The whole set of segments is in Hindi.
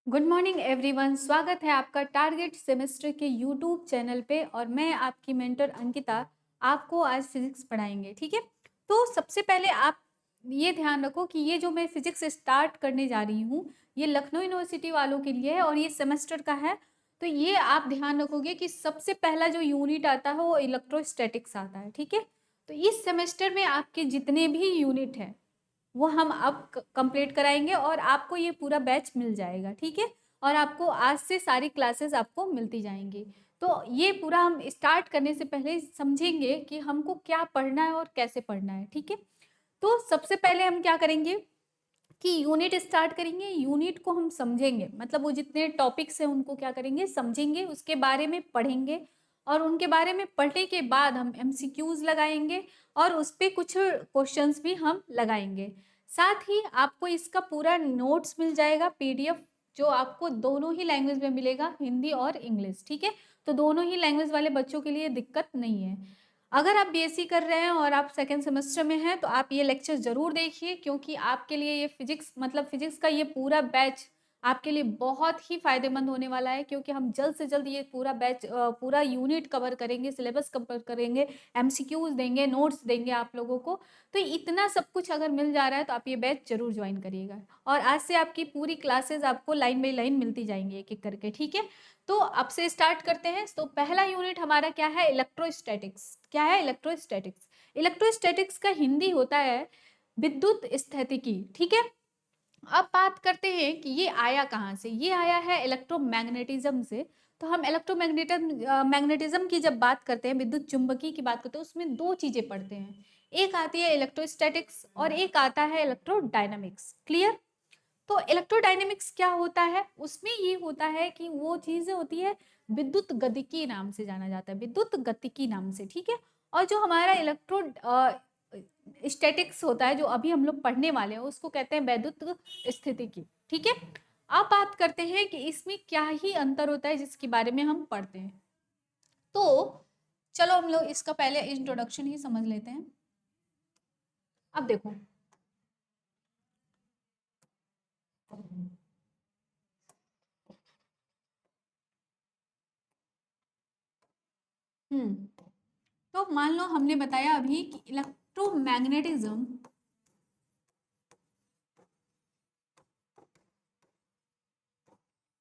Good morning everyone. स्वागत है आपका टारगेट सेमेस्टर के यूट्यूब चैनल पे और मैं आपकी मेंटर अंकिता आपको आज फिजिक्स पढ़ाएंगे। ठीक है, तो सबसे पहले आप ये ध्यान रखो कि ये जो मैं फिजिक्स स्टार्ट करने जा रही हूँ ये लखनऊ यूनिवर्सिटी वालों के लिए है और ये सेमेस्टर का है। तो ये आप ध्यान रखोगे कि सबसे पहला जो यूनिट आता है वो इलेक्ट्रोस्टैटिक्स आता है। ठीक है, तो इस सेमेस्टर में आपके जितने भी यूनिट हैं वो हम अब कंप्लीट कराएंगे और आपको ये पूरा बैच मिल जाएगा। ठीक है, और आपको आज से सारी क्लासेस आपको मिलती जाएंगी। तो ये पूरा हम स्टार्ट करने से पहले समझेंगे कि हमको क्या पढ़ना है और कैसे पढ़ना है। ठीक है, तो सबसे पहले हम क्या करेंगे कि यूनिट स्टार्ट करेंगे। यूनिट को हम समझेंगे, मतलब वो जितने टॉपिक्स हैं उनको क्या करेंगे, समझेंगे, उसके बारे में पढ़ेंगे और उनके बारे में पढ़ने के बाद हम एमसीक्यूज लगाएंगे और उस पर कुछ क्वेश्चंस भी हम लगाएंगे। साथ ही आपको इसका पूरा नोट्स मिल जाएगा पीडीएफ, जो आपको दोनों ही लैंग्वेज में मिलेगा, हिंदी और इंग्लिश। ठीक है, तो दोनों ही लैंग्वेज वाले बच्चों के लिए दिक्कत नहीं है। अगर आप बीएससी कर रहे हैं और आप सेकेंड सेमेस्टर में हैं तो आप ये लेक्चर ज़रूर देखिए, क्योंकि आपके लिए ये फिजिक्स मतलब फिजिक्स का ये पूरा बैच आपके लिए बहुत ही फायदेमंद होने वाला है। क्योंकि हम जल्द से जल्द ये पूरा बैच पूरा यूनिट कवर करेंगे, सिलेबस कवर करेंगे, एमसीक्यूज देंगे, नोट्स देंगे आप लोगों को। तो इतना सब कुछ अगर मिल जा रहा है तो आप ये बैच जरूर ज्वाइन करिएगा और आज से आपकी पूरी क्लासेस आपको लाइन बाई लाइन मिलती जाएंगी एक एक करके। ठीक है, तो अब से स्टार्ट करते हैं। तो पहला यूनिट हमारा क्या है, इलेक्ट्रोस्टैटिक्स। क्या है इलेक्ट्रोस्टैटिक्स? इलेक्ट्रोस्टैटिक्स का हिंदी होता है विद्युत स्थितिकी। ठीक है, अब बात करते हैं कि ये आया कहाँ से। ये आया है इलेक्ट्रोमैग्नेटिज्म से। तो हम मैग्नेटिज्म की जब बात करते हैं, विद्युत चुंबकी की बात करते हैं, उसमें दो चीजें पढ़ते हैं। एक आती है इलेक्ट्रोस्टैटिक्स और एक आता है इलेक्ट्रोडायनामिक्स। क्लियर? तो इलेक्ट्रोडायनेमिक्स क्या होता है, उसमें ये होता है कि वो चीजें होती है विद्युत गतिकी नाम से जाना जाता है, विद्युत गतिकी नाम से। ठीक है, और जो हमारा इलेक्ट्रो स्टैटिक्स होता है जो अभी हम लोग पढ़ने वाले हैं उसको कहते हैं वैद्युत स्थितिकी। ठीक है, अब बात करते हैं कि इसमें क्या ही अंतर होता है जिसके बारे में हम पढ़ते हैं। तो चलो हम लोग इसका पहले इंट्रोडक्शन ही समझ लेते हैं। अब देखो, तो मान लो हमने बताया अभी कि इलेक्ट्रोमैग्नेटिज्म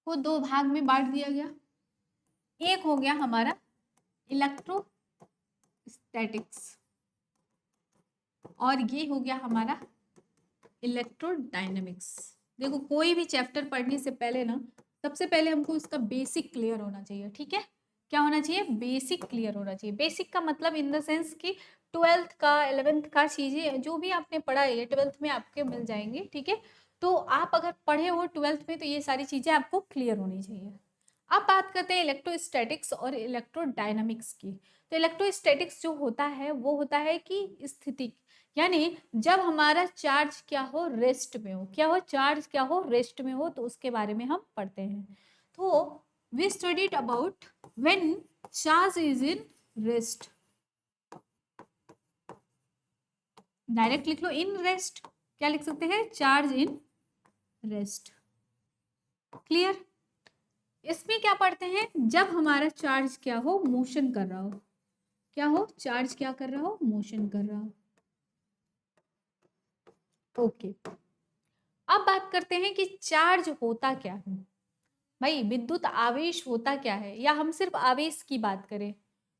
को दो भाग में बांट दिया गया। एक हो गया हमारा इलेक्ट्रोस्टैटिक्स और ये हो गया हमारा इलेक्ट्रोडायनेमिक्स। देखो, कोई भी चैप्टर पढ़ने से पहले ना सबसे पहले हमको उसका बेसिक क्लियर होना चाहिए। ठीक है, क्या होना चाहिए, बेसिक क्लियर होना चाहिए। बेसिक का मतलब इन द सेंस कि ट्वेल्थ का, 11th का चीजें जो भी आपने पढ़ा है 12th में आपके मिल जाएंगे। ठीक है, तो आप अगर पढ़े हो 12th में तो ये सारी चीजें आपको क्लियर होनी चाहिए। अब बात करते हैं इलेक्ट्रोस्टैटिक्स और इलेक्ट्रोडायनामिक्स की। तो इलेक्ट्रोस्टैटिक्स जो होता है वो होता है कि स्थिति, यानी जब हमारा चार्ज क्या हो, रेस्ट में हो। क्या हो, चार्ज क्या हो, रेस्ट में हो, तो उसके बारे में हम पढ़ते हैं। तो we studied about when charge is in rest. Direct लिख लो, इन रेस्ट। क्या लिख सकते हैं, चार्ज इन रेस्ट। क्लियर? इसमें क्या पढ़ते हैं, जब हमारा चार्ज क्या हो, मोशन कर रहा हो। क्या हो, चार्ज क्या कर रहा हो, मोशन कर रहा हो। ओके, अब बात करते हैं कि चार्ज होता क्या है। भाई विद्युत आवेश होता क्या है, या हम सिर्फ आवेश की बात करें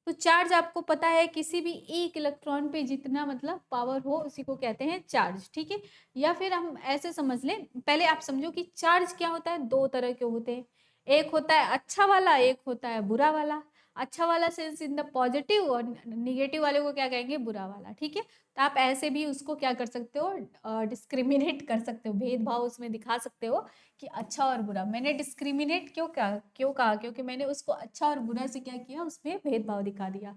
तो चार्ज आपको पता है किसी भी एक इलेक्ट्रॉन पे जितना मतलब पावर हो उसी को कहते हैं चार्ज। ठीक है, या फिर हम ऐसे समझ लें, पहले आप समझो कि चार्ज क्या होता है, दो तरह के होते हैं। एक होता है अच्छा वाला, एक होता है बुरा वाला। अच्छा वाला सेंस इन द पॉजिटिव और निगेटिव वाले को क्या कहेंगे, बुरा वाला। ठीक है, तो आप ऐसे भी उसको क्या कर सकते हो, डिस्क्रिमिनेट कर सकते हो, भेदभाव उसमें दिखा सकते हो कि अच्छा और बुरा। मैंने डिस्क्रिमिनेट क्यों कहा, क्योंकि मैंने उसको अच्छा और बुरा से क्या किया, उसमें भेदभाव दिखा दिया।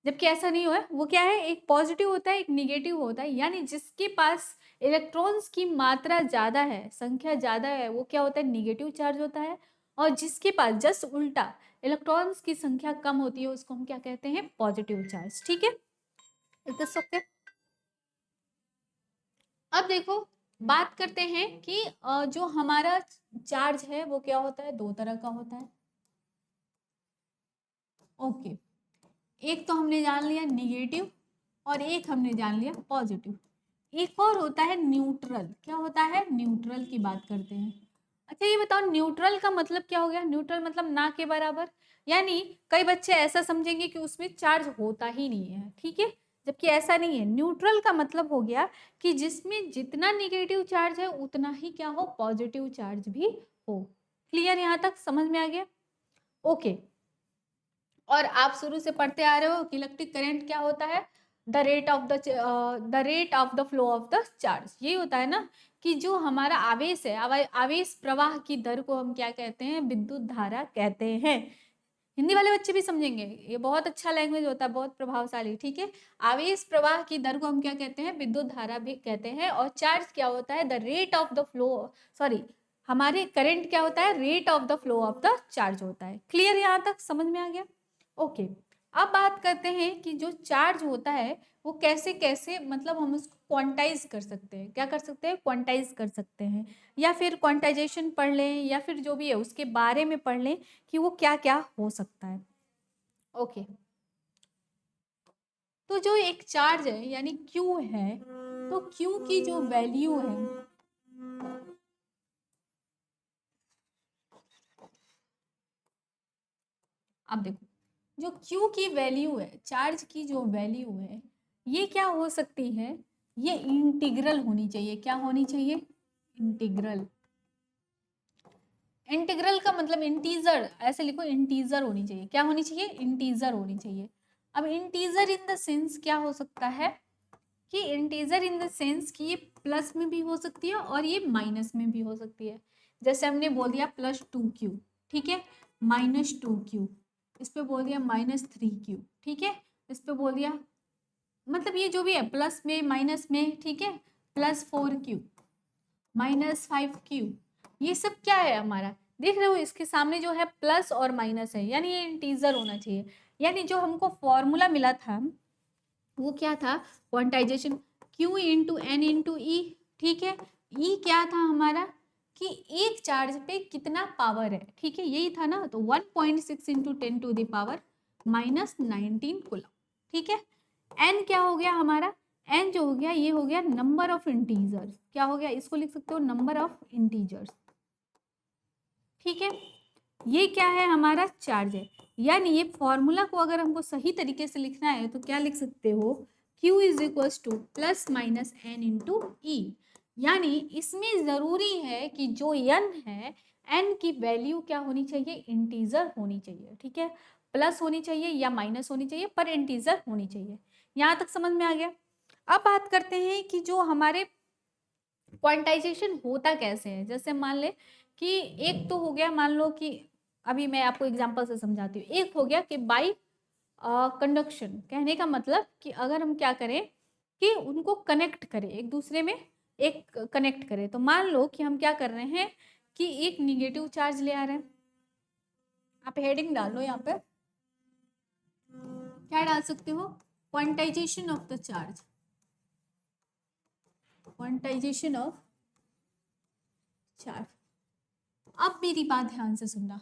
जबकि ऐसा नहीं हुआ है, वो क्या है, एक पॉजिटिव होता है एक निगेटिव होता है। यानी जिसके पास इलेक्ट्रॉन्स की मात्रा ज्यादा है, संख्या ज्यादा है, वो क्या होता है, निगेटिव चार्ज होता है। और जिसके पास जस्ट उल्टा इलेक्ट्रॉन्स की संख्या कम होती है उसको हम क्या कहते हैं, पॉजिटिव चार्ज। ठीक है, इतना ओके। अब देखो बात करते हैं कि जो हमारा चार्ज है वो क्या होता है, दो तरह का होता है। ओके, एक तो हमने जान लिया निगेटिव और एक हमने जान लिया पॉजिटिव। एक और होता है न्यूट्रल। क्या होता है, न्यूट्रल की बात करते हैं। अच्छा ये बताओ न्यूट्रल का मतलब क्या हो गया, न्यूट्रल मतलब ना के बराबर। यानी कई बच्चे ऐसा समझेंगे कि उसमें चार्ज होता ही नहीं है, ठीक है, जबकि ऐसा नहीं है। न्यूट्रल का मतलब हो गया कि जिसमें जितना निगेटिव चार्ज है उतना ही क्या हो, पॉजिटिव चार्ज भी हो। क्लियर, यहाँ तक समझ में आ गया? ओके। और आप शुरू से पढ़ते आ रहे हो कि इलेक्ट्रिक करंट क्या होता है, the rate of the flow of the charge. ये होता है ना कि जो हमारा आवेश है, आवेश प्रवाह की दर को हम क्या कहते हैं, विद्युत धारा कहते हैं। हिंदी वाले बच्चे भी समझेंगे, ये बहुत अच्छा लैंग्वेज होता है, बहुत प्रभावशाली, ठीक है। आवेश प्रवाह की दर को हम क्या कहते हैं, विद्युत धारा भी कहते हैं। और चार्ज क्या होता है, the rate of the flow, sorry, हमारे करंट क्या होता है, rate of the flow of the charge होता है। क्लियर, यहाँ तक समझ में आ गया? ओके। अब बात करते हैं कि जो चार्ज होता है वो कैसे कैसे, मतलब हम उसको क्वांटाइज कर सकते हैं। क्या कर सकते हैं, क्वांटाइज कर सकते हैं, या फिर क्वांटाइजेशन पढ़ लें, या फिर जो भी है उसके बारे में पढ़ लें कि वो क्या क्या हो सकता है। ओके, तो जो एक चार्ज है यानी क्यू है, तो क्यू की जो वैल्यू है, अब देखो, जो Q की वैल्यू है, चार्ज की जो वैल्यू है, ये क्या हो सकती है, ये इंटीग्रल होनी चाहिए। क्या होनी चाहिए, इंटीग्रल। इंटीग्रल का मतलब इंटीजर, ऐसे लिखो, इंटीजर होनी चाहिए। क्या होनी चाहिए, इंटीजर होनी चाहिए। अब इंटीजर इन द सेंस क्या हो सकता है, कि इंटीजर इन द सेंस कि ये प्लस में भी हो सकती है और ये माइनस में भी हो सकती है। जैसे हमने बोल दिया +2Q, ठीक है, -2Q, इस पे बोल दिया -3Q, ठीक है, इस पे बोल दिया, मतलब ये जो भी है प्लस में माइनस में, ठीक है, +4Q, -5Q, ये सब क्या है हमारा, देख रहे हो इसके सामने जो है प्लस और माइनस है, यानी ये इंटीजर होना चाहिए। यानी जो हमको फॉर्मूला मिला था वो क्या था, quantization, Q into n into e, ठीक है। ई क्या था हमारा, कि एक चार्ज पे कितना पावर है, ठीक है, यही था ना। तो 1.6 इंटू 10⁻⁻19 कूलम, ठीक है। एन क्या हो गया हमारा, एन जो हो गया ये हो गया नंबर ऑफ इंटीजर्स। क्या हो गया, इसको लिख सकते हो नंबर ऑफ इंटीजर्स, ठीक है। ये क्या है, हमारा चार्ज है। यानी ये फॉर्मूला को अगर हमको सही तरीके से लिखना है तो क्या लिख सकते हो, Q is equals to plus minus n into e. यानी इसमें जरूरी है कि जो n है, n की वैल्यू क्या होनी चाहिए, इंटीजर होनी चाहिए, ठीक है। प्लस होनी चाहिए या माइनस होनी चाहिए, पर इंटीजर होनी चाहिए। यहाँ तक समझ में आ गया? अब बात करते हैं कि जो हमारे क्वांटाइजेशन होता कैसे है। जैसे मान ले कि एक तो हो गया, मान लो कि अभी मैं आपको एग्जांपल से समझाती हूँ। एक हो गया कि बाई कंडक्शन, कहने का मतलब कि अगर हम क्या करें कि उनको कनेक्ट करें एक दूसरे में, एक कनेक्ट करें। तो मान लो कि हम क्या कर रहे हैं कि एक निगेटिव चार्ज ले आ रहे हैं। आप हेडिंग डाल लो यहाँ पे, क्या डाल सकते हो, quantization of the charge, quantization of charge. अब मेरी बात ध्यान से सुनना,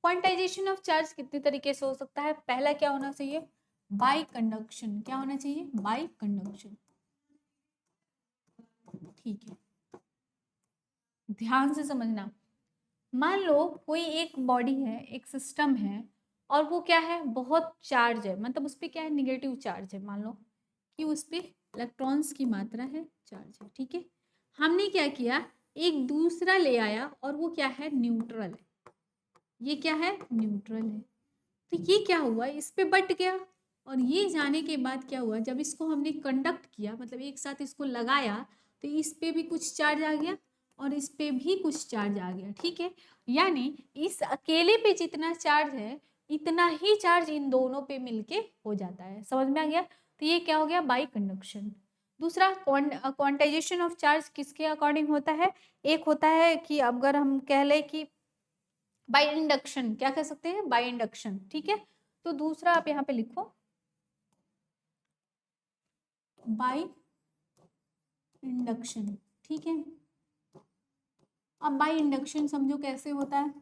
क्वांटाइजेशन ऑफ चार्ज कितने तरीके से हो सकता है। पहला क्या होना चाहिए, बाई कंडक्शन। क्या होना चाहिए, बाई कंडक्शन, ठीक है। ध्यान से समझना, मान लो कोई एक बॉडी है, एक सिस्टम है, और वो क्या है, बहुत चार्ज है, मतलब उस पर क्या है, निगेटिव चार्ज है। मान लो कि उस पर इलेक्ट्रॉन्स की मात्रा है, चार्ज है, ठीक है। हमने क्या किया, एक दूसरा ले आया और वो क्या है, न्यूट्रल है। ये क्या है, न्यूट्रल है। तो ये क्या हुआ, इस पे बट गया, और ये जाने के बाद क्या हुआ, जब इसको हमने कंडक्ट किया, मतलब एक साथ इसको लगाया, तो इस पे भी कुछ चार्ज आ गया और इस पे भी कुछ चार्ज आ गया, ठीक है। यानी इस अकेले पे जितना चार्ज है इतना ही चार्ज इन दोनों पे मिलके हो जाता है। समझ में आ गया? तो ये क्या हो गया, बाई कंडक्शन। दूसरा, क्वांटाइजेशन ऑफ चार्ज किसके अकॉर्डिंग होता है, एक होता है कि अगर हम कह लें कि बाय इंडक्शन, क्या कह सकते हैं, बाय इंडक्शन, ठीक है। तो दूसरा आप यहाँ पे लिखो, बाय इंडक्शन, ठीक है। अब बाई इंडक्शन समझो कैसे होता है।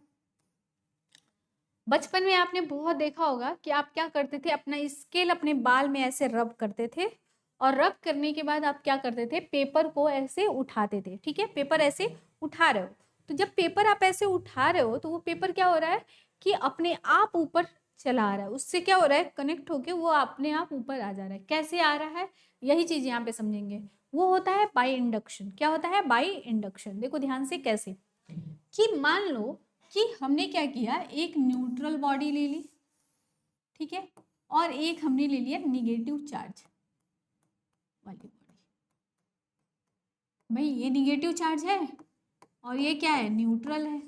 बचपन में आपने बहुत देखा होगा कि आप क्या करते थे, अपना स्केल अपने बाल में ऐसे रब करते थे, और रब करने के बाद आप क्या करते थे, पेपर को ऐसे उठाते थे। ठीक है, पेपर ऐसे उठा रहे हो, तो जब पेपर आप ऐसे उठा रहे हो तो वो पेपर क्या हो रहा है कि अपने आप ऊपर चला आ रहा है, उससे क्या हो रहा है, कनेक्ट होके वो अपने आप ऊपर आ जा रहा है। कैसे आ रहा है, यही चीज यहाँ पे समझेंगे। वो होता है बाई इंडक्शन। क्या होता है, बाई इंडक्शन। देखो ध्यान से कैसे, कि मान लो कि हमने क्या किया, एक न्यूट्रल बॉडी ले ली, ठीक है, और एक हमने ले लिया निगेटिव चार्ज वाली बॉडी। भाई ये निगेटिव चार्ज है और ये क्या है, न्यूट्रल है।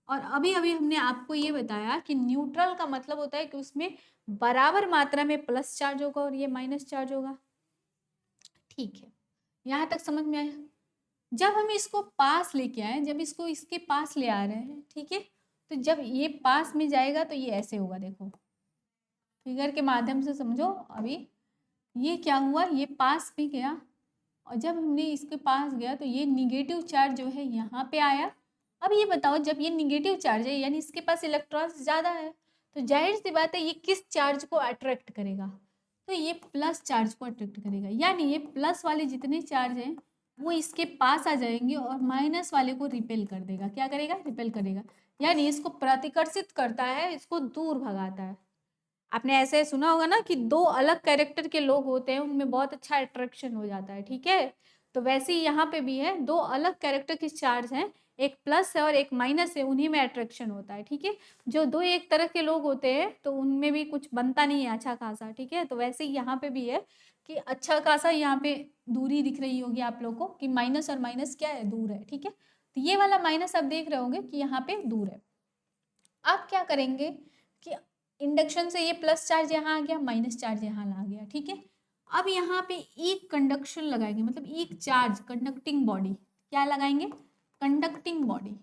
और अभी अभी हमने आपको ये बताया कि न्यूट्रल का मतलब होता है कि उसमें बराबर मात्रा में प्लस चार्ज होगा और ये माइनस चार्ज होगा। ठीक है, यहां तक समझ में आया। जब हम इसको पास लेके आए, जब इसको इसके पास ले आ रहे हैं, ठीक है, तो जब ये पास में जाएगा तो ये ऐसे होगा। देखो फिगर के माध्यम से समझो। अभी ये क्या हुआ, ये पास में गया, और जब हमने इसके पास गया तो ये निगेटिव चार्ज जो है यहाँ पे आया। अब ये बताओ, जब ये निगेटिव चार्ज है यानी इसके पास इलेक्ट्रॉन्स ज़्यादा है, तो जाहिर सी बात है ये किस चार्ज को अट्रैक्ट करेगा, तो ये प्लस चार्ज को अट्रैक्ट करेगा। यानी ये प्लस वाले जितने चार्ज हैं वो इसके पास आ जाएंगे और माइनस वाले को रिपेल कर देगा। क्या करेगा, रिपेल करेगा, यानी इसको प्रतिकर्षित करता है, इसको दूर भगाता है। आपने ऐसे सुना होगा ना कि दो अलग कैरेक्टर के लोग होते हैं, उनमें बहुत अच्छा अट्रैक्शन हो जाता है। ठीक है, तो वैसे ही यहाँ पे भी है, दो अलग कैरेक्टर के चार्ज हैं, एक प्लस है और एक माइनस है, उन्हीं में अट्रैक्शन होता है। ठीक है, जो दो एक तरह के लोग होते हैं तो उनमें भी कुछ बनता नहीं है अच्छा खासा। ठीक है, तो वैसे ही यहाँ पे भी है कि अच्छा खासा यहाँ पे दूरी दिख रही होगी आप लोग को कि माइनस और माइनस क्या है, दूर है। ठीक है, तो ये वाला माइनस आप देख रहे होंगे कि यहाँ पे दूर है। आप क्या करेंगे कि इंडक्शन से ये प्लस चार्ज यहाँ आ गया, माइनस चार्ज यहाँ आ गया। ठीक है, अब यहाँ पे एक कंडक्शन लगाएंगे, मतलब एक चार्ज, कंडक्टिंग बॉडी। क्या लगाएंगे, कंडक्टिंग बॉडी।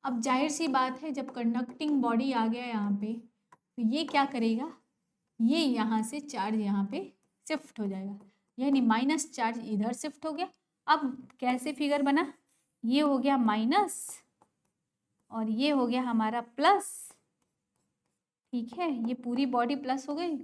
अब जाहिर सी बात है, जब कंडक्टिंग बॉडी आ गया यहाँ पे, तो ये क्या करेगा, ये यहाँ से चार्ज यहाँ पे शिफ्ट हो जाएगा, यानी माइनस चार्ज इधर शिफ्ट हो गया। अब कैसे फिगर बना, ये हो गया माइनस और ये हो गया हमारा प्लस। ठीक है, ये पूरी बॉडी प्लस हो गई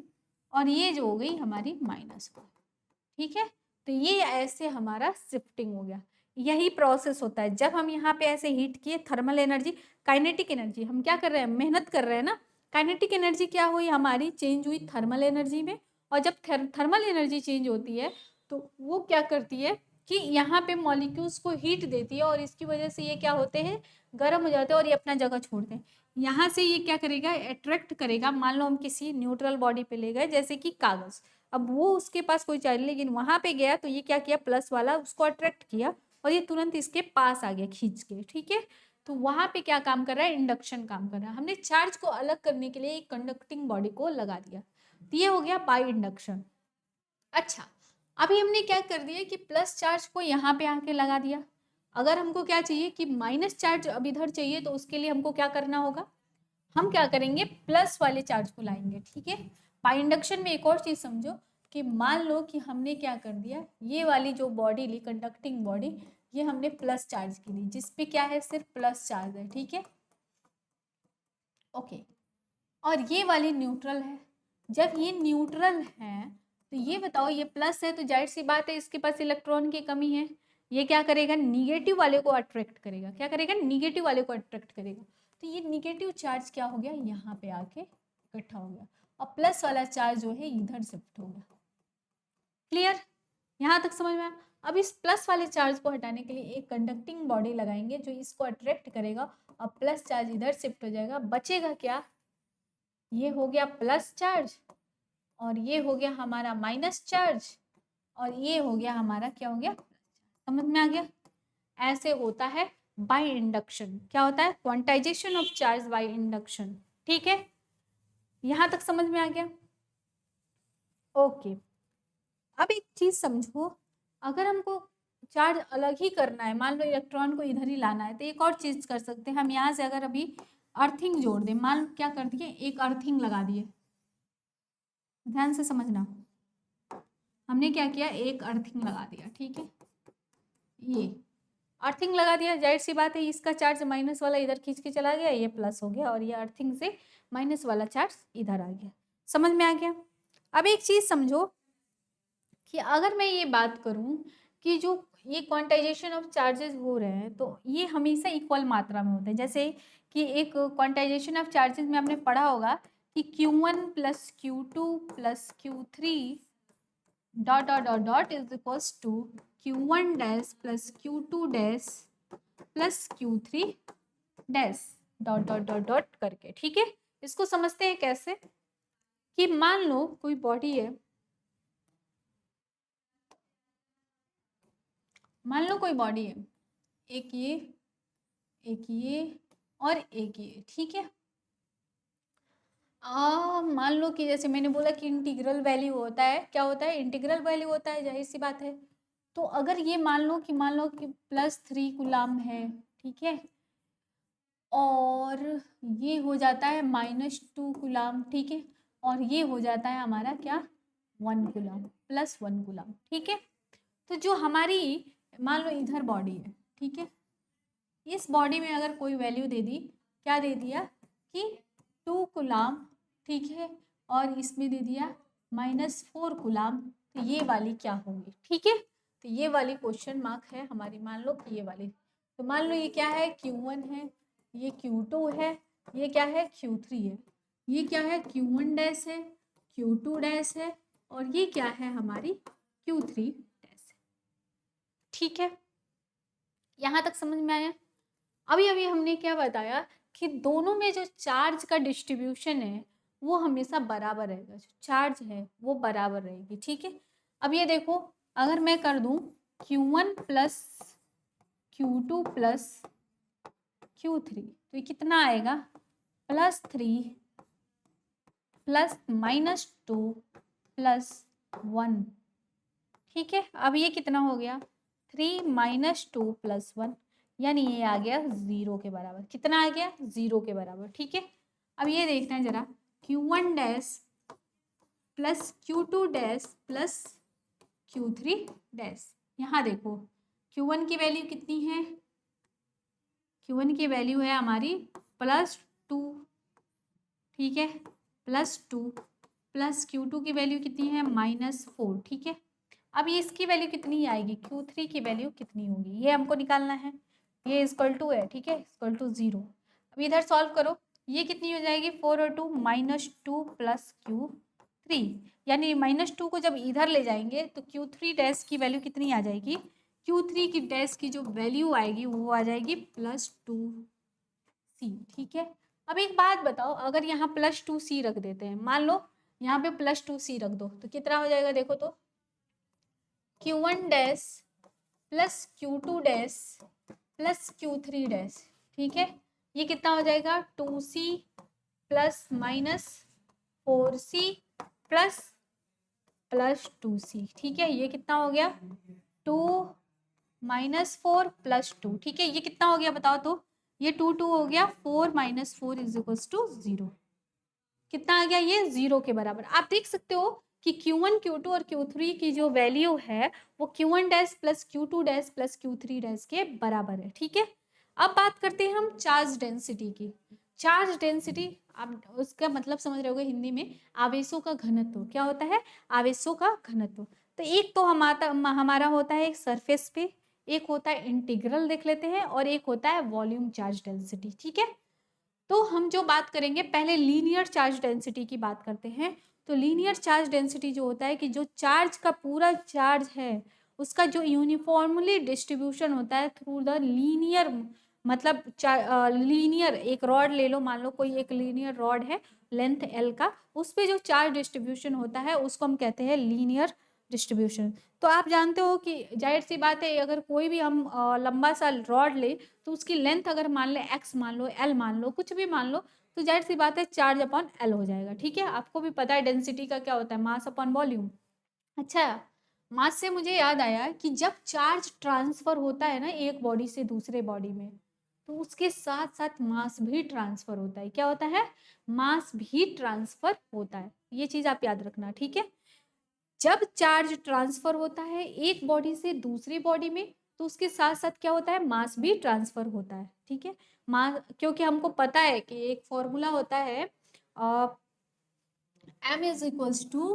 और ये जो हो गई हमारी माइनस हो गई। ठीक है, तो ये ऐसे हमारा शिफ्टिंग हो गया। यही प्रोसेस होता है जब हम यहाँ पे ऐसे हीट किए, थर्मल एनर्जी, काइनेटिक एनर्जी, हम क्या कर रहे हैं, मेहनत कर रहे हैं ना। काइनेटिक एनर्जी क्या हुई हमारी, चेंज हुई थर्मल एनर्जी में। और जब थर्मल एनर्जी चेंज होती है तो वो क्या करती है कि यहाँ पे मॉलिक्यूल्स को हीट देती है और इसकी वजह से ये क्या होते हैं, गर्म हो जाते हैं और ये अपना जगह छोड़ते हैं। यहाँ से ये क्या करेगा, अट्रैक्ट करेगा। मान लो हम किसी न्यूट्रल बॉडी पे ले गए जैसे कि कागज, अब वो उसके पास कोई चार्ज, लेकिन वहां पे गया तो ये क्या किया, प्लस वाला उसको अट्रैक्ट किया और ये तुरंत इसके पास आ गया खींच के। ठीक है, तो वहां पे क्या काम कर रहा है, इंडक्शन काम कर रहा है। हमने चार्ज को अलग करने के लिए एक कंडक्टिंग बॉडी को लगा दिया, तो ये हो गया बाई इंडक्शन। अच्छा, अभी हमने क्या कर दिया कि प्लस चार्ज को यहाँ पे आके लगा दिया। अगर हमको क्या चाहिए कि माइनस चार्ज अब इधर चाहिए, तो उसके लिए हमको क्या करना होगा, हम क्या करेंगे, प्लस वाले चार्ज को लाएंगे। ठीक है, बाई इंडक्शन में एक और चीज समझो कि मान लो कि हमने क्या कर दिया, ये वाली जो बॉडी ली, कंडक्टिंग बॉडी, ये हमने प्लस चार्ज की ली, जिसपे क्या है, सिर्फ प्लस चार्ज है। ठीक है, ओके, और ये वाली न्यूट्रल है। जब ये न्यूट्रल है तो ये बताओ, ये प्लस है तो जाहिर सी बात है इसके पास इलेक्ट्रॉन की कमी है। ये क्या करेगा, निगेटिव वाले को अट्रैक्ट करेगा। क्या करेगा, निगेटिव वाले को अट्रैक्ट करेगा। तो ये निगेटिव चार्ज क्या हो गया, यहाँ पे आके इकट्ठा हो गया और प्लस वाला चार्ज जो है इधर शिफ्ट हो गया। क्लियर, यहाँ तक समझ में आया। अब इस प्लस वाले चार्ज को हटाने के लिए एक कंडक्टिंग बॉडी लगाएंगे जो इसको अट्रैक्ट करेगा और प्लस चार्ज इधर शिफ्ट हो जाएगा। बचेगा क्या, ये हो गया प्लस चार्ज और ये हो गया हमारा माइनस चार्ज और ये हो गया हमारा क्या हो गया, समझ में आ गया। ऐसे होता है बाय इंडक्शन। क्या होता है, quantization of charge by induction. ठीक है, यहां तक समझ में आ गया। ओके, अब एक चीज समझो, अगर हमको चार्ज अलग ही करना है, मान लो इलेक्ट्रॉन को इधर ही लाना है, तो एक और चीज कर सकते हैं हम। यहाँ से अगर अभी अर्थिंग जोड़ दें, मान लो क्या कर दिए, एक अर्थिंग लगा दिए। ध्यान से समझना, हमने क्या किया, एक अर्थिंग लगा दिया। ठीक है, ये अर्थिंग लगा दिया, जाहिर सी बात है इसका चार्ज माइनस वाला इधर खींच के चला गया, ये प्लस हो गया और ये अर्थिंग से माइनस वाला चार्ज इधर आ गया। समझ में आ गया? अब एक चीज समझो कि अगर मैं ये बात करूं कि जो ये क्वांटाइजेशन ऑफ चार्जेस हो रहे हैं तो ये हमेशा इक्वल मात्रा में होते हैं। जैसे कि एक क्वांटाइजेशन ऑफ चार्जेस में आपने पढ़ा होगा कि Q1 plus Q2 plus Q3 dot dot dot dot is equals to Q1 dash plus Q2 dash plus Q3 dash dot dot dot dot करके। ठीक है, इसको समझते हैं कैसे कि मान लो कोई बॉडी है, मान लो कोई बॉडी है, एक ये और एक ये। ठीक है, मान लो कि जैसे मैंने बोला कि इंटीग्रल वैल्यू होता है, क्या होता है? इंटीग्रल वैल्यू होता है, जाहिर सी बात है। तो अगर ये मान लो कि +3 कूलाम है, ठीक है, और ये हो जाता है -2 कूलाम, ठीक है, और ये हो जाता है हमारा क्या? 1 कूलाम, +1 कूलाम। ठीक है, तो जो हमारी मान लो इधर बॉडी है, ठीक है, इस बॉडी में अगर कोई वैल्यू दे दी, क्या दे दिया कि 2 कूलाम, ठीक है, और इसमें दे दिया -4 कूलाम, तो ये वाली क्या होगी? ठीक है, तो ये वाली क्वेश्चन मार्क है हमारी, मान लो कि ये वाली। तो मान लो ये क्या है? Q1 है, ये Q2 है, ये क्या है? Q3 है, ये क्या है? Q1 डैश है, Q2 डैश है, और ये क्या है? हमारी Q3 डैश है। ठीक है, यहाँ तक समझ में आया? अभी अभी हमने क्या बताया कि दोनों में जो चार्ज का डिस्ट्रीब्यूशन है वो हमेशा बराबर रहेगा, जो चार्ज है वो बराबर रहेगी। ठीक है, अब ये देखो, अगर मैं कर दूं Q1 plus Q2 plus Q3, तो ये कितना आएगा? +3 प्लस -2 प्लस 1। ठीक है, अब ये कितना हो गया? 3 - 2 + 1, यानी ये आ गया 0 के बराबर। कितना आ गया? 0 के बराबर। ठीक है, अब ये देखते हैं जरा, Q1 dash plus Q2 dash plus Q3 dash. यहाँ देखो Q1 की वैल्यू कितनी है? Q1 की वैल्यू है हमारी +2, ठीक है, +2 प्लस Q2 की वैल्यू कितनी है? -4। ठीक है, अब ये इसकी वैल्यू कितनी आएगी? Q3 की वैल्यू कितनी होगी ये हमको निकालना है। ये इक्वल टू है, ठीक है, इक्वल टू 0। अब इधर सॉल्व करो, ये कितनी हो जाएगी? 4 और 2 -2 प्लस Q3, यानी -2 को जब इधर ले जाएंगे तो Q3 डैश की वैल्यू कितनी आ जाएगी? Q3 की डैश की जो वैल्यू आएगी वो आ जाएगी +2C। ठीक है, अब एक बात बताओ, अगर यहाँ +2C रख देते हैं, मान लो यहाँ पे +2C रख दो, तो कितना हो जाएगा? देखो तो Q1 dash plus Q2 dash plus Q3 dash. ठीक है, ये कितना हो जाएगा? 2C plus -4C plus +2C। ठीक है, ये कितना हो गया? 2 -4 प्लस 2। ठीक है, ये कितना हो गया बताओ तो? ये 2 हो गया, 4 - 4 इज टू 0। कितना आ गया? ये 0 के बराबर। आप देख सकते हो कि Q1, Q2 और Q3 की जो वैल्यू है वो Q1 dash plus Q2 dash plus Q3 dash के बराबर है। ठीक है, अब बात करते हैं हम चार्ज डेंसिटी की। चार्ज डेंसिटी, आप उसका मतलब समझ रहे होगे हिंदी में, आवेशों का घनत्व। क्या होता है? आवेशों का घनत्व। तो एक तो हमारा होता है एक सरफेस पे, एक होता है इंटीग्रल, देख लेते हैं, और एक होता है वॉल्यूम चार्ज डेंसिटी। ठीक है, तो हम जो बात करेंगे पहले लीनियर चार्ज डेंसिटी की बात करते हैं। तो लीनियर चार्ज डेंसिटी जो होता है कि जो चार्ज का पूरा चार्ज है उसका जो यूनिफॉर्मली डिस्ट्रीब्यूशन होता है थ्रू द लीनियर, मतलब लीनियर एक रॉड ले लो, मान लो कोई एक लीनियर रॉड है लेंथ L का, उस पे जो चार्ज डिस्ट्रीब्यूशन होता है उसको हम कहते हैं लीनियर डिस्ट्रीब्यूशन। तो आप जानते हो कि जाहिर सी बात है, अगर कोई भी हम लंबा सा रॉड ले तो उसकी लेंथ अगर मान ले x मान लो, l मान लो, कुछ भी मान लो, तो जाहिर सी बात है चार्ज अपॉन l हो जाएगा। ठीक है, आपको भी पता है डेंसिटी का क्या होता है? Mass upon volume. अच्छा, मास से मुझे याद आया कि जब चार्ज ट्रांसफर होता है ना एक बॉडी से दूसरे बॉडी में, तो उसके साथ साथ मास भी ट्रांसफर होता है। क्या होता है? मास भी ट्रांसफर होता है, ये चीज आप याद रखना। ठीक है, जब चार्ज ट्रांसफर होता है एक बॉडी से दूसरी बॉडी में, तो उसके साथ साथ क्या होता है, मास भी ट्रांसफर होता है। ठीक है, मास, क्योंकि हमको पता है कि एक फॉर्मूला होता है m is equals to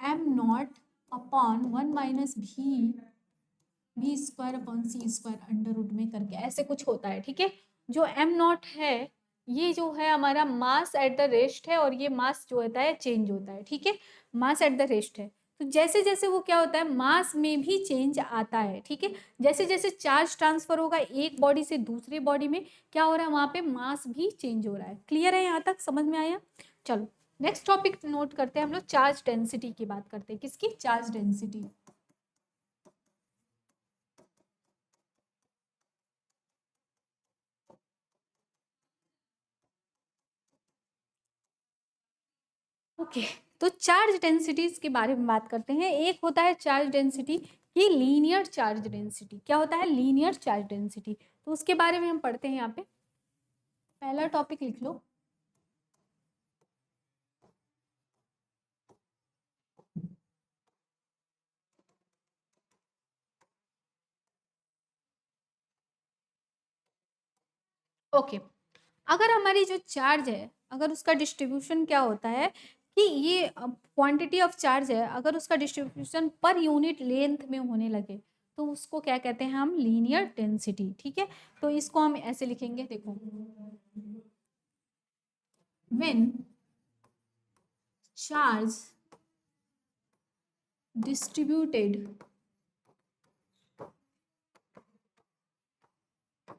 m naught upon 1 minus v square upon C square under root में करके ऐसे कुछ होता है। ठीक है, जो m नॉट है ये जो है हमारा मास एट द रेस्ट है, और ये मास जो होता है चेंज होता है। ठीक है, मास एट द रेस्ट है, तो जैसे जैसे वो क्या होता है, मास में भी चेंज आता है। ठीक है, जैसे जैसे चार्ज ट्रांसफर होगा एक बॉडी से दूसरी बॉडी में, क्या हो रहा है, वहां पे मास भी चेंज हो रहा है। क्लियर है, यहाँ तक समझ में आया? चलो नेक्स्ट टॉपिक नोट करते हैं हम लोग, चार्ज डेंसिटी की बात करते हैं। किसकी? Charge density. ओके, तो चार्ज डेंसिटीज के बारे में बात करते हैं। एक होता है चार्ज डेंसिटी की लीनियर चार्ज डेंसिटी। क्या होता है? Linear charge density. तो उसके बारे में हम पढ़ते हैं। यहाँ पे पहला टॉपिक लिख लो, ओके। अगर हमारी जो चार्ज है, अगर उसका डिस्ट्रीब्यूशन क्या होता है कि ये क्वांटिटी ऑफ चार्ज है, अगर उसका डिस्ट्रीब्यूशन पर यूनिट लेंथ में होने लगे तो उसको क्या कहते हैं हम? Linear density. ठीक है, तो इसको हम ऐसे लिखेंगे, देखो, व्हेन चार्ज डिस्ट्रीब्यूटेड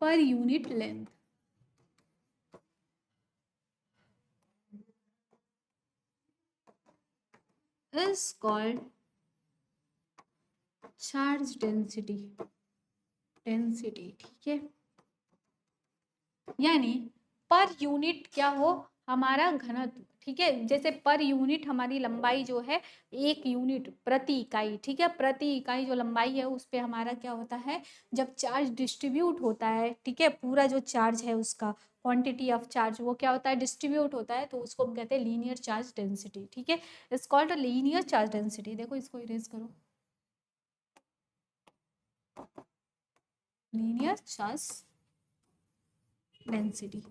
पर unit length is called charge density. ठीक है, यानी पर यूनिट क्या हो, हमारा घनत्व। ठीक है, जैसे पर यूनिट हमारी लंबाई जो है, एक यूनिट प्रति इकाई। ठीक है, प्रति इकाई जो लंबाई है उस पे हमारा क्या होता है, जब चार्ज डिस्ट्रीब्यूट होता है, ठीक है, पूरा जो चार्ज है उसका क्वांटिटी ऑफ चार्ज वो क्या होता है, डिस्ट्रीब्यूट होता है, तो उसको हम कहते हैं लीनियर चार्ज डेंसिटी। ठीक है, it's called linear charge density. देखो इसको इरेज करो, लीनियर चार्ज डेंसिटी।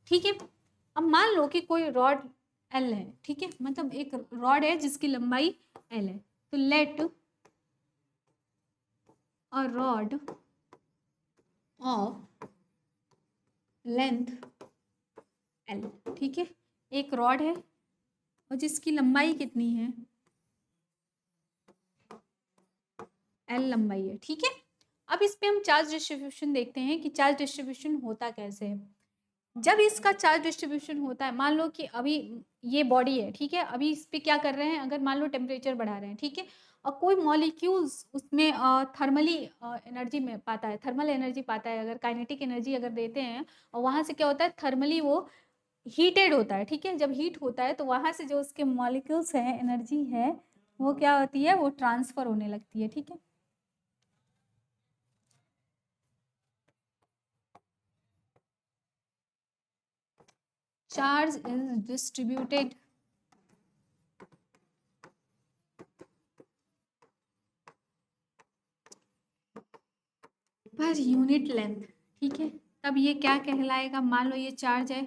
ठीक है, अब मान लो कि कोई रॉड एल है। ठीक है, मतलब एक रॉड है जिसकी लंबाई एल है, तो let a rod of length L. ठीक है, एक रॉड है और जिसकी लंबाई कितनी है, एल लंबाई है। ठीक है, अब इस पे हम चार्ज डिस्ट्रीब्यूशन देखते हैं कि चार्ज डिस्ट्रीब्यूशन होता कैसे है। जब इसका चार्ज डिस्ट्रीब्यूशन होता है, मान लो कि अभी ये बॉडी है, ठीक है, अभी इस पे क्या कर रहे हैं, अगर मान लो टेम्परेचर बढ़ा रहे हैं, ठीक है, और कोई मॉलिक्यूल्स उसमें थर्मली एनर्जी में पाता है, थर्मल एनर्जी पाता है, अगर काइनेटिक एनर्जी अगर देते हैं और वहां से क्या होता है, थर्मली वो हीटेड होता है। ठीक है, जब हीट होता है तो वहां से जो उसके मॉलिक्यूल्स हैं, एनर्जी है, वो क्या होती है, वो ट्रांसफर होने लगती है। ठीक है, चार्ज इज डिस्ट्रीब्यूटेड पर यूनिट लेंथ। ठीक है, तब ये क्या कहलाएगा, मान लो ये चार्ज है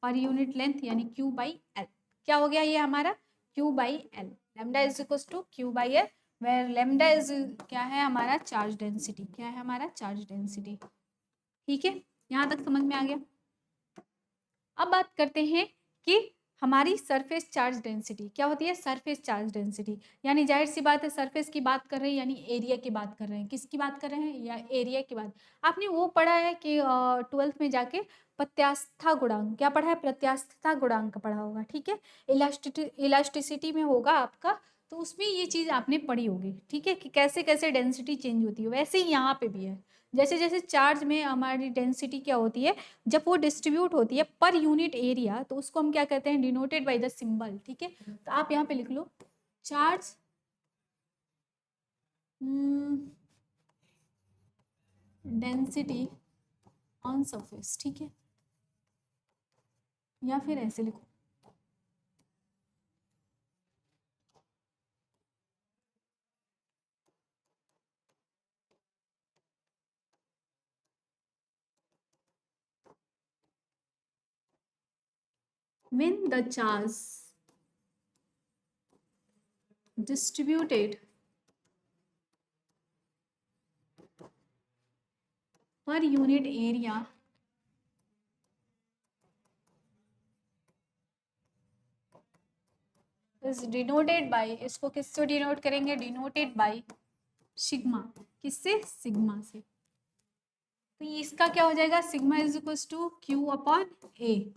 पर यूनिट लेंथ, यानी क्यू बाई एल। क्या हो गया ये हमारा, Q by L, lambda is equal to Q by L, where lambda is क्या है हमारा, चार्ज डेंसिटी। क्या है हमारा, चार्ज डेंसिटी। ठीक है, यहाँ तक समझ में आ गया। अब बात करते हैं कि हमारी सरफेस चार्ज डेंसिटी क्या होती है। सरफेस चार्ज डेंसिटी यानी जाहिर सी बात है, सरफेस की बात कर रहे हैं, यानी एरिया की बात कर रहे हैं। किसकी बात कर रहे हैं, या एरिया की बात। आपने वो पढ़ा है कि ट्वेल्थ में जाके प्रत्यास्थता गुणांक, क्या पढ़ा है, प्रत्यास्थता गुणांक पढ़ा होगा। ठीक है, इलास्टिसिटी में होगा आपका, तो उसमें ये चीज़ आपने पढ़ी होगी। ठीक है, कि कैसे कैसे डेंसिटी चेंज होती है, वैसे ही यहाँ पे भी है। जैसे जैसे चार्ज में हमारी डेंसिटी क्या होती है, जब वो डिस्ट्रीब्यूट होती है पर यूनिट एरिया, तो उसको हम क्या कहते हैं, डिनोटेड बाय द सिंबल। ठीक है, तो आप यहाँ पे लिख लो चार्ज डेंसिटी ऑन सरफेस। ठीक है, या फिर ऐसे लिखो, when the charge distributed per unit area is denoted by, इसको किससे डिनोट करेंगे, डिनोटेड बाय सिग्मा, किससे, सिग्मा से। तो इसका क्या हो जाएगा, sigma is equal to q upon a,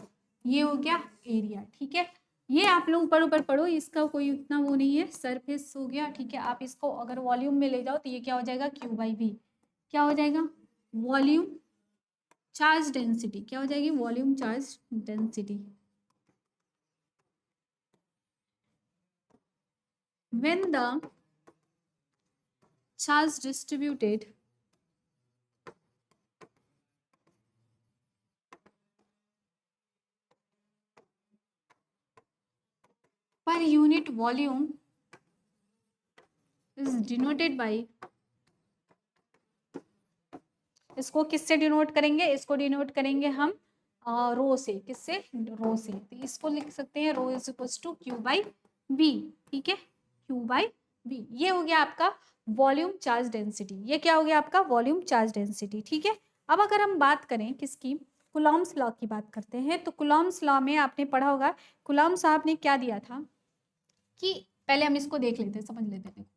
ये हो गया एरिया, ठीक है। ये आप लोग ऊपर ऊपर पढ़ो, इसका कोई उतना वो नहीं है, सरफेस हो गया, ठीक है। आप इसको अगर वॉल्यूम में ले जाओ तो ये क्या हो जाएगा, क्यू बाई वी, क्या हो जाएगा, वॉल्यूम चार्ज डेंसिटी, क्या हो जाएगी, volume charge density. When the charge distributed per unit volume is denoted by, इसको किससे डिनोट करेंगे, इसको डिनोट करेंगे हम रो से, किससे, रो से। तो इसको लिख सकते हैं rho is equal to Q by v, ठीक है, क्यू बाई वी। ये हो गया आपका वॉल्यूम चार्ज डेंसिटी, ये क्या हो गया आपका वॉल्यूम चार्ज डेंसिटी, ठीक है। अब अगर हम बात करें किसकी, कुलॉम्स लॉ की बात करते हैं। तो कुलॉम्स लॉ में आपने पढ़ा होगा, कुलॉम साहब ने क्या दिया था कि, पहले हम इसको देख लेते हैं, समझ लेते हैं।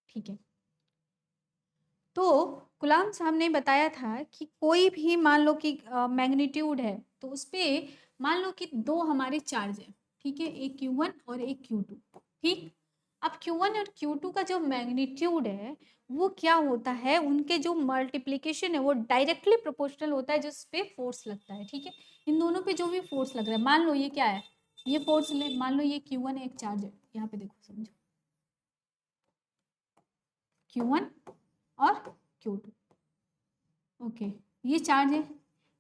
ठीक है, तो गुलाम साहब ने बताया था कि कोई भी मान लो कि मैग्नीट्यूड है, तो उस पर मान लो कि दो हमारे चार्ज है, ठीक है, एक Q1 और एक Q2, ठीक। अब Q1 और Q2 का जो मैग्नीट्यूड है वो क्या होता है, उनके जो मल्टीप्लिकेशन है वो डायरेक्टली प्रोपोर्शनल होता है जिस पे फोर्स लगता है, ठीक है। इन दोनों पे जो भी फोर्स लग रहा है, मान लो ये क्या है, ये फोर्स मान लो ये Q1 एक चार्ज है, यहाँ पे देखो समझो, Q1 और Q2, ओके, ये चार्ज है।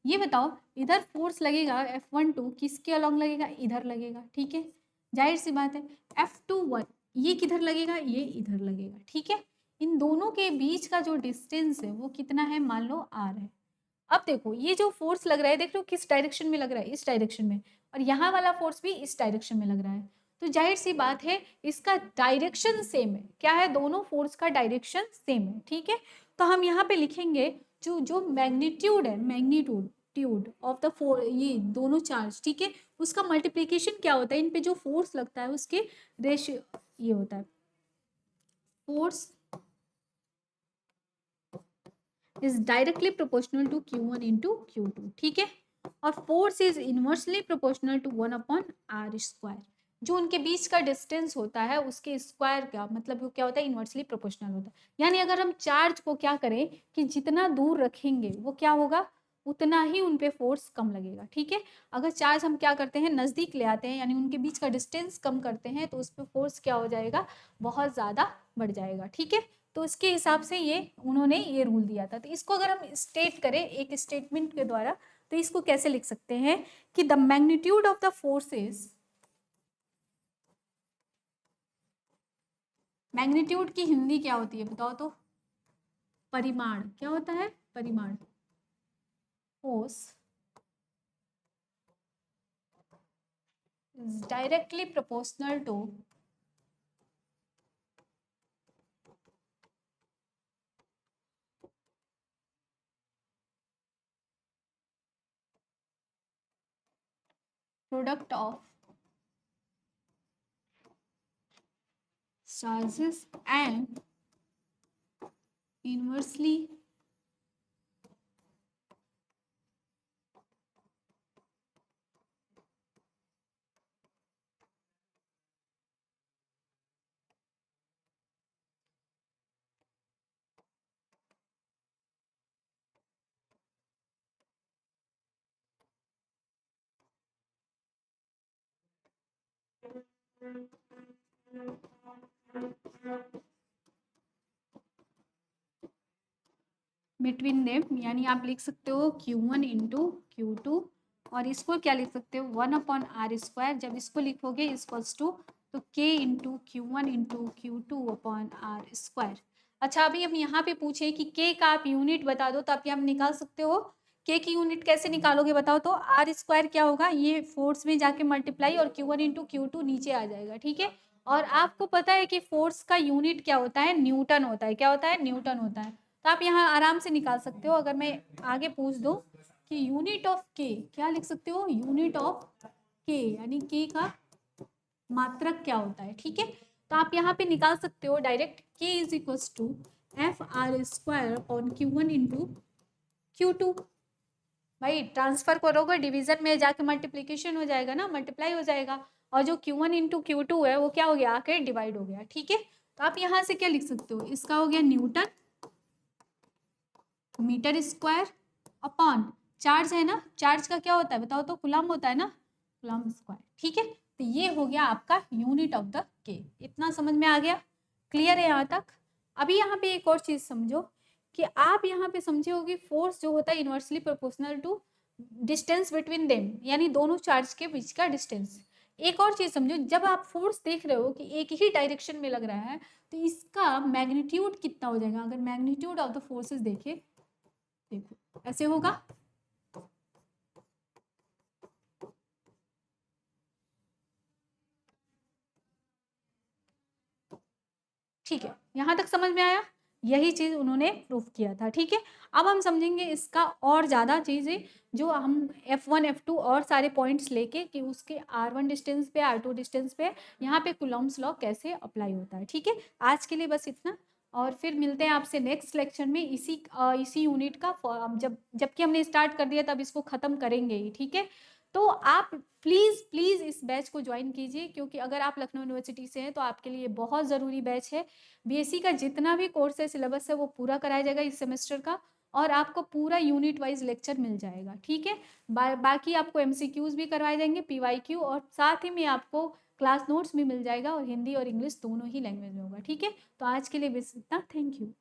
ये बताओ इधर फोर्स लगेगा F12 किसके अलॉन्ग लगेगा, इधर लगेगा, ठीक है, जाहिर सी बात है। F21 ये किधर लगेगा, ये इधर लगेगा, ठीक है। इन दोनों के बीच का जो डिस्टेंस है वो कितना है, मान लो R है। अब देखो ये जो फोर्स लग रहा है, देख लो किस डायरेक्शन में लग रहा है, इस डायरेक्शन में, और यहाँ वाला फोर्स भी इस डायरेक्शन में लग रहा है। तो जाहिर सी बात है इसका डायरेक्शन सेम है, क्या है, दोनों फोर्स का डायरेक्शन सेम है, ठीक है। तो हम यहाँ पे लिखेंगे जो जो मैग्नीट्यूड है, मैग्नीट्यूड ऑफ द फोर, ये दोनों चार्ज, ठीक है, उसका मल्टीप्लीकेशन क्या होता है, इन पे जो फोर्स लगता है उसके रेशियो, ये होता है force is directly proportional to Q1 into Q2, ठीक है। और force is inversely proportional to 1/r²। जो उनके बीच का डिस्टेंस होता है उसके स्क्वायर का मतलब वो क्या होता है, इनवर्सली प्रोपोर्शनल होता है। यानी अगर हम चार्ज को क्या करें कि जितना दूर रखेंगे वो क्या होगा, उतना ही उन पे फोर्स कम लगेगा, ठीक है। अगर चार्ज हम क्या करते हैं, नज़दीक ले आते हैं, यानी उनके बीच का डिस्टेंस कम करते हैं, तो उस पर फोर्स क्या हो जाएगा, बहुत ज़्यादा बढ़ जाएगा, ठीक है। तो उसके हिसाब से ये उन्होंने ये रूल दिया था। तो इसको अगर हम स्टेट करें एक स्टेटमेंट के द्वारा, तो इसको कैसे लिख सकते हैं कि the magnitude of the forces, magnitude की हिंदी क्या होती है बताओ तो, परिमाण, क्या होता है, परिमाण, force is directly proportional to product of charges and inversely between them, यानी आप लिख सकते हो Q1 इंटू Q2, और इसको क्या लिख सकते हो 1/r²। जब इसको लिखोगे इक्वल्स टू, तो K into Q1 into Q2 upon R²। अच्छा, अभी हम यहाँ पे पूछे कि के का आप यूनिट बता दो, तो आप यहाँ निकाल सकते हो। के की यूनिट कैसे निकालोगे बताओ तो? आर स्क्वायर क्या होगा, ये फोर्स में जाके मल्टीप्लाई और Q1 इंटू Q2 नीचे आ जाएगा, ठीक है। और आपको पता है कि फोर्स का यूनिट क्या होता है, न्यूटन होता है। क्या होता है? न्यूटन होता है। तो आप यहाँ आराम से निकाल सकते हो। अगर मैं आगे पूछ दूँ कि यूनिट ऑफ के, क्या लिख सकते हो? यूनिट ऑफ के, यानी के का मात्रक क्या होता है, ठीक है। तो आप यहाँ पे निकाल सकते हो direct, K is equal to F R square upon Q1 into Q2। भाई ट्रांसफर करोगे डिवीजन में जाके मल्टीप्लीकेशन हो जाएगा ना, मल्टीप्लाई हो जाएगा। और जो Q1 इंटू Q2 है वो क्या हो गया, आके डिवाइड हो गया, ठीक है। तो आप यहाँ से क्या लिख सकते हो, इसका हो गया newton metre square upon, charge है ना, चार्ज का क्या होता है बताओ तो? कूलम होता है ना, कूलम स्क्वायर, ठीक है। तो ये हो गया आपका यूनिट ऑफ द के। इतना समझ में आ गया? क्लियर है यहाँ तक? अभी यहाँ पे एक और चीज समझो कि आप यहाँ पे समझे होगी फोर्स जो होता है inversely proportional to distance between them, यानी दोनों चार्ज के बीच का डिस्टेंस। एक और चीज समझो, जब आप फोर्स देख रहे हो कि एक ही डायरेक्शन में लग रहा है, तो इसका मैग्नीट्यूड कितना हो जाएगा? अगर मैग्नीट्यूड ऑफ द फोर्सेस देखे, देखो ऐसे होगा। ठीक है, यहां तक समझ में आया? यही चीज उन्होंने प्रूफ किया था, ठीक है। अब हम समझेंगे इसका और ज्यादा चीजें, जो हम F1 F2 और सारे पॉइंट्स लेके कि उसके R1 डिस्टेंस पे, R2 डिस्टेंस पे यहाँ पे कूलम्ब्स लॉ कैसे अप्लाई होता है, ठीक है। आज के लिए बस इतना, और फिर मिलते हैं आपसे नेक्स्ट लेक्चर में इसी यूनिट का। जबकि हमने स्टार्ट कर दिया तब इसको खत्म करेंगे ही, ठीक है। तो आप प्लीज़ प्लीज़ इस बैच को ज्वाइन कीजिए, क्योंकि अगर आप लखनऊ यूनिवर्सिटी से हैं तो आपके लिए बहुत ज़रूरी बैच है। बीएससी का जितना भी कोर्स है, सिलेबस है, वो पूरा कराया जाएगा इस सेमेस्टर का, और आपको पूरा यूनिट वाइज लेक्चर मिल जाएगा, ठीक है। बाकी आपको एमसीक्यूज भी करवाए जाएंगे, पीवाईक्यू, और साथ ही में आपको क्लास नोट्स भी मिल जाएगा, और हिंदी और इंग्लिश दोनों ही लैंग्वेज में होगा, ठीक है। तो आज के लिए बस इतना, थैंक यू।